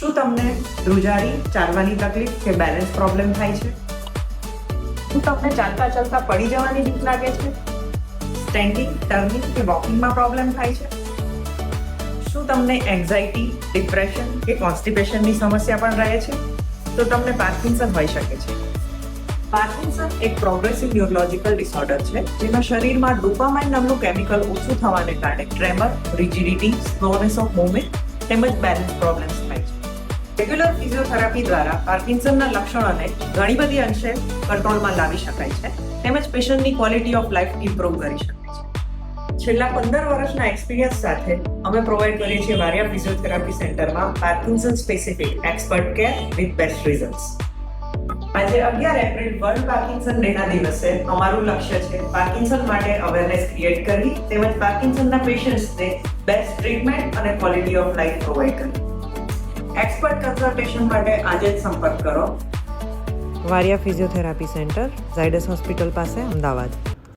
શું તમને ધ્રુજારી, ચાલવાની તકલીફ કે બેલેન્સ પ્રોબ્લેમ થાય છે? શું તમને ચાલતા ચાલતા પડી જવાની બીક લાગે છે? સ્ટેન્ડિંગ, ટર્નિંગ કે વોકિંગમાં પ્રોબ્લેમ થાય છે? શું તમને એન્ઝાઇટી, ડિપ્રેશન કે કોન્સ્ટિપેશનની સમસ્યા પણ રહે છે? તો તમને પાર્કિન્સન હોઈ શકે છે. પાર્કિન્સન એક પ્રોગ્રેસિવ ન્યુરોલોજિકલ ડિસઓર્ડર છે જેમાં શરીરમાં ડોપામાઇન નામનું કેમિકલ ઓછું થવાને કારણે ટ્રેમર, રિજિડિટી, સ્લોનેસ ઓફ મૂવમેન્ટ તેમજ બેલેન્સ પ્રોબ્લેમ્સ થાય છે. રેગ્યુલર ફિઝિયોથેરાપી દ્વારા પાર્કિન્સનના લક્ષણોને ઘણી બધી અંશે કંટ્રોલમાં લાવી શકાય છે તેમજ પેશન્ટની ક્વોલિટી ઓફ લાઈફ ઇમ્પ્રૂવ કરી શકાય છે. છેલ્લા 15 વર્ષના એક્સપિરિયન્સ સાથે અમે પ્રોવાઈડ કરીએ છીએ વારિયા ફિઝિયોથેરાપી સેન્ટરમાં Parkinson specific expert care with best results. આજે 11 એપ્રિલ વર્લ્ડ પાર્કિન્સન ડેના દિવસે અમારું લક્ષ્ય છે પાર્કિન્સન માટે અવેરનેસ ક્રિએટ કરવી તેમજ પાર્કિન્સનના પેશન્ટ્સને બેસ્ટ ટ્રીટમેન્ટ અને ક્વોલિટી ઓફ લાઈફ પ્રોવાઈડ કરવી. એક્સપર્ટ કન્સલ્ટેશન માટે આજે જ સંપર્ક કરો. વારિયા ફિઝિયોથેરાપી સેન્ટર, ઝાયડસ હોસ્પિટલ પાસે, અમદાવાદ.